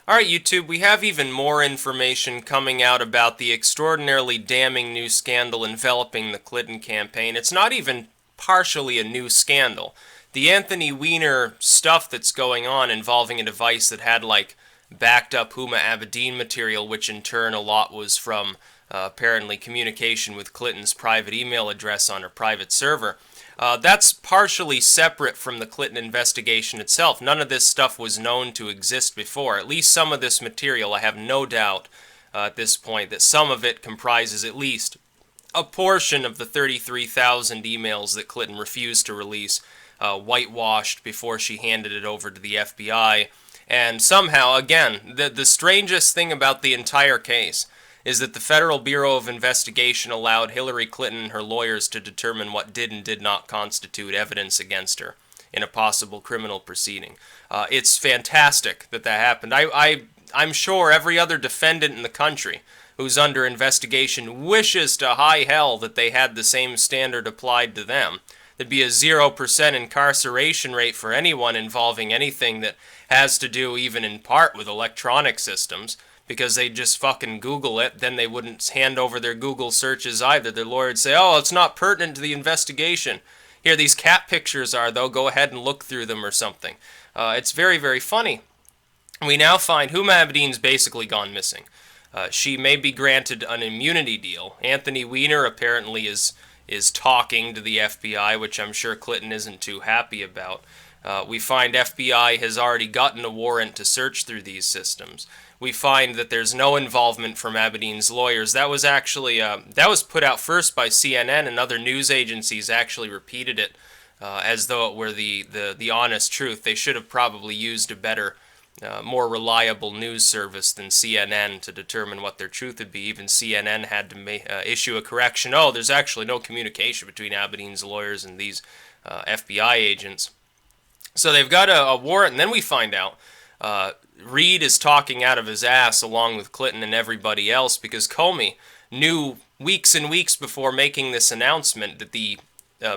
Alright, YouTube, we have even more information coming out about the extraordinarily damning new scandal enveloping the Clinton campaign. It's not even partially a new scandal. The Anthony Weiner stuff that's going on involving a device that had, like, backed up Huma Abedin material, which in turn a lot was from apparently communication with Clinton's private email address on her private server. That's partially separate from the Clinton investigation itself. None of this stuff was known to exist before. At least some of this material, I have no doubt at this point that some of it comprises at least a portion of the 33,000 emails that Clinton refused to release, whitewashed before she handed it over to the FBI. And somehow, again, the strangest thing about the entire case is that the Federal Bureau of Investigation allowed Hillary Clinton and her lawyers to determine what did and did not constitute evidence against her in a possible criminal proceeding. It's fantastic that that happened. I'm sure every other defendant in the country who's under investigation wishes to high hell that they had the same standard applied to them. There'd be a 0% incarceration rate for anyone involving anything that has to do even in part with electronic systems, because they'd just fucking Google it. Then they wouldn't hand over their Google searches either. Their lawyer would say, oh, it's not pertinent to the investigation. Here, these cat pictures are, though. Go ahead and look through them or something. It's very, very funny. We now find Huma Abedin's basically gone missing. She may be granted an immunity deal. Anthony Weiner apparently is talking to the FBI, which I'm sure Clinton isn't too happy about. We find FBI has already gotten a warrant to search through these systems. We find that there's no involvement from Abedin's lawyers. That was actually that was put out first by CNN, and other news agencies actually repeated it as though it were the honest truth. They should have probably used a better, more reliable news service than CNN to determine what their truth would be. Even CNN had to issue a correction. Oh, there's actually no communication between Abedin's lawyers and these FBI agents. So they've got a warrant, and then we find out Reid is talking out of his ass along with Clinton and everybody else, because Comey knew weeks and weeks before making this announcement that the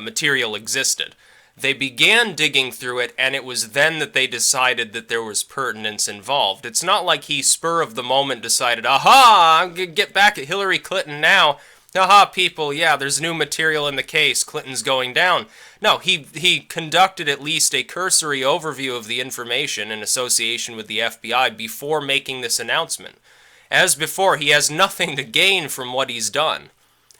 material existed. They began digging through it, and it was then that they decided that there was pertinence involved. It's not like he, spur of the moment, decided, aha, I'm going to get back at Hillary Clinton now. Aha, people, yeah, there's new material in the case. Clinton's going down. No, he conducted at least a cursory overview of the information in association with the FBI before making this announcement. As before, he has nothing to gain from what he's done.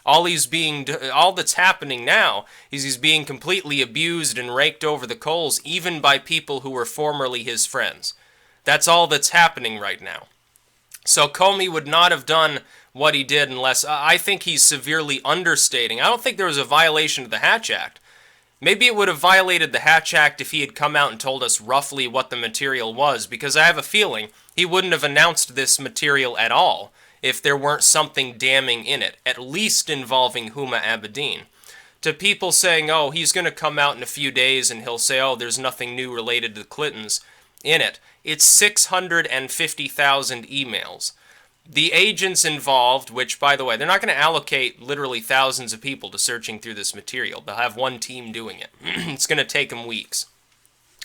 All that's happening now is he's being completely abused and raked over the coals, even by people who were formerly his friends. That's all that's happening right now. So Comey would not have done what he did unless, I think he's severely understating. I don't think there was a violation of the Hatch Act. Maybe it would have violated the Hatch Act if he had come out and told us roughly what the material was, because I have a feeling he wouldn't have announced this material at all if there weren't something damning in it, at least involving Huma Abedin. To people saying, oh, he's going to come out in a few days and he'll say, oh, there's nothing new related to the Clintons in it. It's 650,000 emails. The agents involved, which, by the way, they're not going to allocate literally thousands of people to searching through this material. They'll have one team doing it. It's going to take them weeks.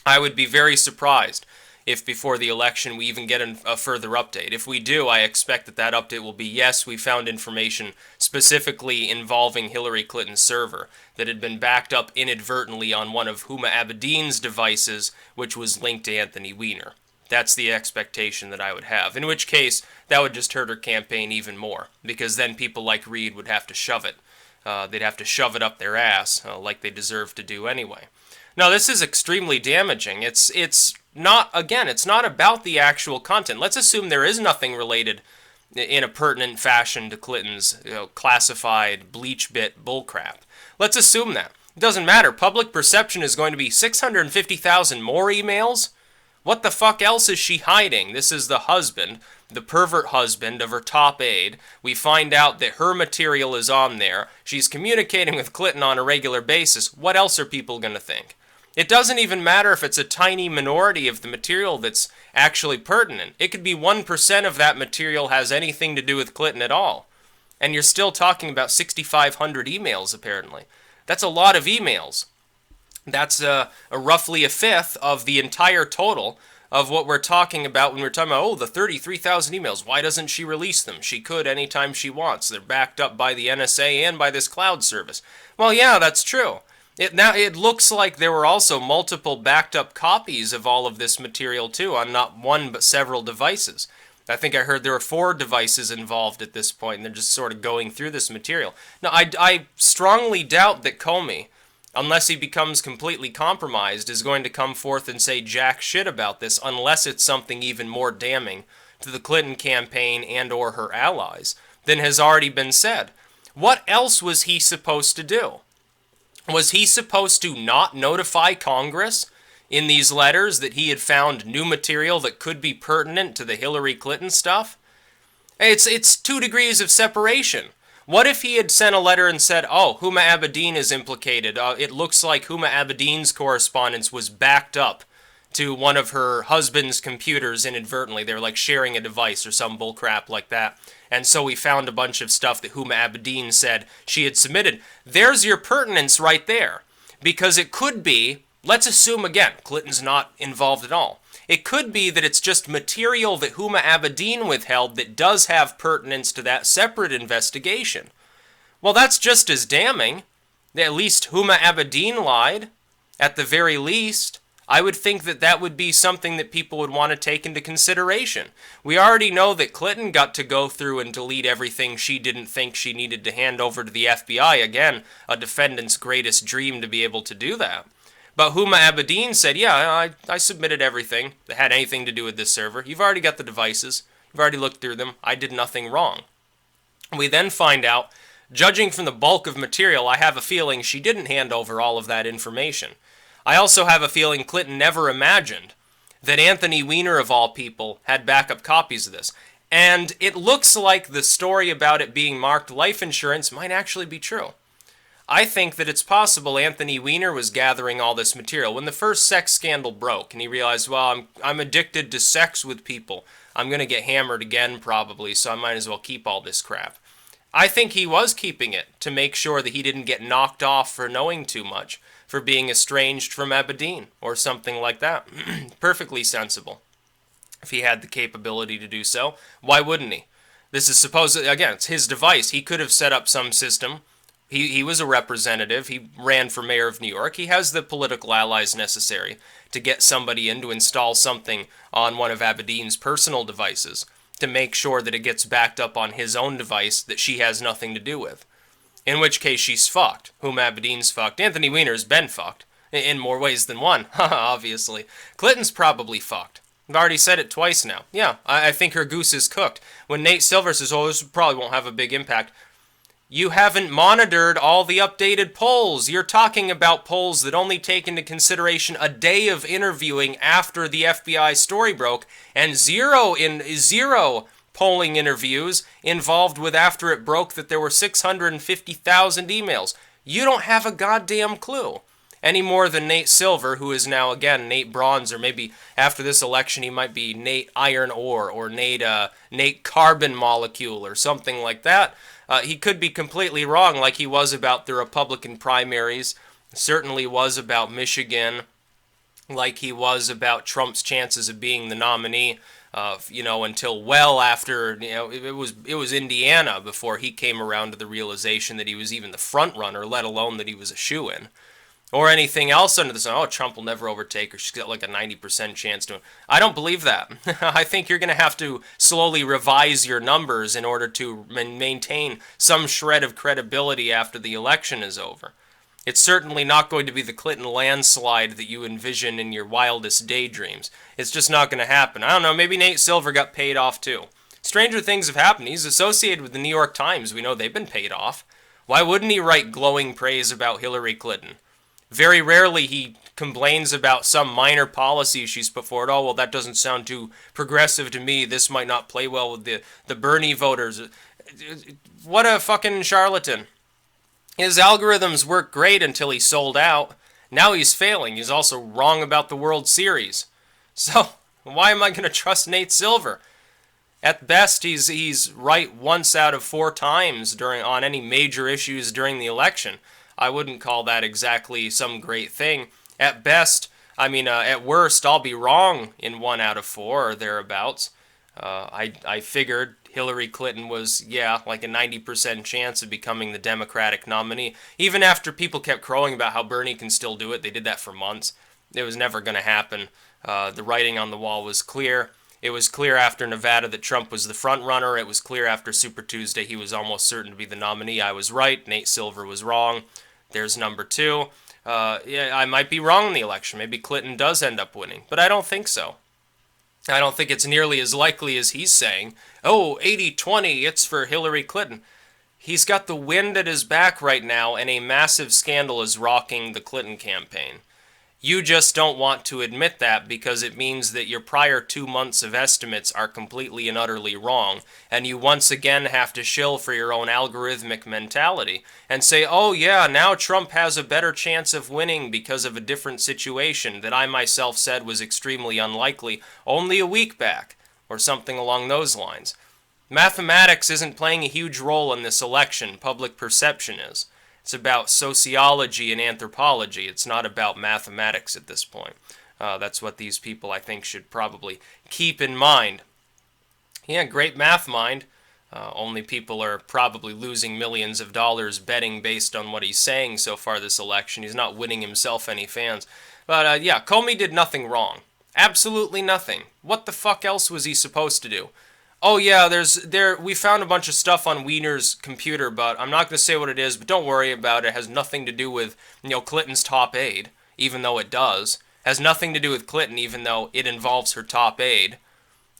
I would be very surprised if before the election we even get a further update. If we do, I expect that that update will be, yes, we found information specifically involving Hillary Clinton's server that had been backed up inadvertently on one of Huma Abedin's devices, which was linked to Anthony Weiner. That's the expectation that I would have. In which case, that would just hurt her campaign even more, because then people like Reid would have to shove it. They'd have to shove it up their ass, like they deserve to do anyway. Now, this is extremely damaging. It's not about the actual content. Let's assume there is nothing related in a pertinent fashion to Clinton's classified bleach bit bullcrap. Let's assume that. It doesn't matter. Public perception is going to be 650,000 more emails? What the fuck else is she hiding? This is the husband, the pervert husband of her top aide. We find out that her material is on there. She's communicating with Clinton on a regular basis. What else are people going to think? It doesn't even matter if it's a tiny minority of the material that's actually pertinent. It could be 1% of that material has anything to do with Clinton at all. And you're still talking about 6,500 emails, apparently. That's a lot of emails. That's roughly a fifth of the entire total of what we're talking about when we're talking about, oh, the 33,000 emails. Why doesn't she release them? She could anytime she wants. They're backed up by the NSA and by this cloud service. Well, yeah, that's true. It looks like there were also multiple backed up copies of all of this material too, on not one but several devices. I think I heard there were 4 devices involved at this point, and they're just sort of going through this material. Now, I strongly doubt that Comey, unless he becomes completely compromised, is going to come forth and say jack shit about this, unless it's something even more damning to the Clinton campaign and or her allies than has already been said. What else was he supposed to do? Was he supposed to not notify Congress in these letters that he had found new material that could be pertinent to the Hillary Clinton stuff? It's 2 degrees of separation. What if he had sent a letter and said, oh, Huma Abedin is implicated. It looks like Huma Abedin's correspondence was backed up to one of her husband's computers inadvertently. They were like sharing a device or some bullcrap like that. And so we found a bunch of stuff that Huma Abedin said she had submitted. There's your pertinence right there. Because it could be, let's assume again, Clinton's not involved at all. It could be that it's just material that Huma Abedin withheld that does have pertinence to that separate investigation. Well, that's just as damning. At least Huma Abedin lied. At the very least, I would think that that would be something that people would want to take into consideration. We already know that Clinton got to go through and delete everything she didn't think she needed to hand over to the FBI. Again, a defendant's greatest dream to be able to do that. But Huma Abedin said, yeah, I submitted everything that had anything to do with this server. You've already got the devices. You've already looked through them. I did nothing wrong. We then find out, judging from the bulk of material, I have a feeling she didn't hand over all of that information. I also have a feeling Clinton never imagined that Anthony Weiner, of all people, had backup copies of this. And it looks like the story about it being marked life insurance might actually be true. I think that it's possible Anthony Weiner was gathering all this material. When the first sex scandal broke and he realized, well, I'm addicted to sex with people. I'm going to get hammered again probably, so I might as well keep all this crap. I think he was keeping it to make sure that he didn't get knocked off for knowing too much, for being estranged from Abedin or something like that. Perfectly sensible. If he had the capability to do so, why wouldn't he? This is supposedly, again, it's his device. He could have set up some system. He was a representative. He ran for mayor of New York. He has the political allies necessary to get somebody in to install something on one of Abedin's personal devices to make sure that it gets backed up on his own device that she has nothing to do with. In which case she's fucked. Huma Abedin's fucked. Anthony Weiner's been fucked. In more ways than one, obviously. Clinton's probably fucked. I've already said it twice now. Yeah, I think her goose is cooked. When Nate Silver says, oh, this probably won't have a big impact, you haven't monitored all the updated polls. You're talking about polls that only take into consideration a day of interviewing after the FBI story broke, and zero polling interviews involved with after it broke that there were 650,000 emails. You don't have a goddamn clue. Any more than Nate Silver, who is now, again, Nate Bronze, or maybe after this election he might be Nate Iron Ore, or Nate Carbon Molecule, or something like that. He could be completely wrong, like he was about the Republican primaries, certainly was about Michigan, like he was about Trump's chances of being the nominee, until well after, it was Indiana before he came around to the realization that he was even the front runner, let alone that he was a shoo-in. Or anything else under the sun. Oh, Trump will never overtake her. She's got like a 90% chance to. I don't believe that. I think you're going to have to slowly revise your numbers in order to maintain some shred of credibility after the election is over. It's certainly not going to be the Clinton landslide that you envision in your wildest daydreams. It's just not going to happen. I don't know, maybe Nate Silver got paid off too. Stranger things have happened. He's associated with the New York Times. We know they've been paid off. Why wouldn't he write glowing praise about Hillary Clinton? Very rarely he complains about some minor policy she's put forward. Oh, well, that doesn't sound too progressive to me. This might not play well with the Bernie voters. What a fucking charlatan. His algorithms worked great until he sold out. Now he's failing. He's also wrong about the World Series. So, why am I going to trust Nate Silver? At best, he's right once out of 4 times on any major issues during the election. I wouldn't call that exactly some great thing. At best, I mean, at worst, I'll be wrong in 1 out of 4 or thereabouts. I figured Hillary Clinton was, yeah, like a 90% chance of becoming the Democratic nominee. Even after people kept crowing about how Bernie can still do it, they did that for months. It was never going to happen. The writing on the wall was clear. It was clear after Nevada that Trump was the front runner. It was clear after Super Tuesday he was almost certain to be the nominee. I was right. Nate Silver was wrong. There's number two. Yeah, I might be wrong in the election. Maybe Clinton does end up winning, but I don't think so. I don't think it's nearly as likely as he's saying. Oh, 80-20, it's for Hillary Clinton. He's got the wind at his back right now, and a massive scandal is rocking the Clinton campaign. You just don't want to admit that because it means that your prior 2 months of estimates are completely and utterly wrong, and you once again have to shill for your own algorithmic mentality and say, oh yeah, now Trump has a better chance of winning because of a different situation that I myself said was extremely unlikely only a week back, or something along those lines. Mathematics isn't playing a huge role in this election, public perception is. It's about sociology and anthropology. It's not about mathematics at this point. That's what these people, I think, should probably keep in mind. Yeah, great math mind. Only people are probably losing millions of dollars betting based on what he's saying so far this election. He's not winning himself any fans. But yeah, Comey did nothing wrong. Absolutely nothing. What the fuck else was he supposed to do? Oh yeah, we found a bunch of stuff on Weiner's computer, but I'm not going to say what it is, but don't worry about it. It has nothing to do with, Clinton's top aide, even though it does. It has nothing to do with Clinton, even though it involves her top aide.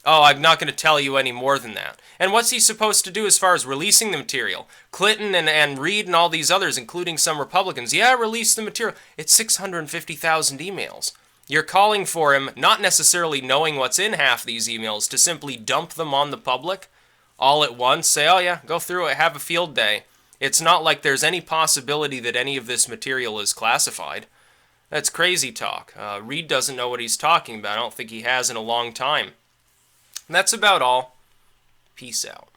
Oh, I'm not going to tell you any more than that. And what's he supposed to do as far as releasing the material? Clinton and Reid and all these others, including some Republicans, yeah, release the material. It's 650,000 emails. You're calling for him, not necessarily knowing what's in half these emails, to simply dump them on the public all at once, say, oh yeah, go through it, have a field day. It's not like there's any possibility that any of this material is classified. That's crazy talk. Reid doesn't know what he's talking about. I don't think he has in a long time. And that's about all. Peace out.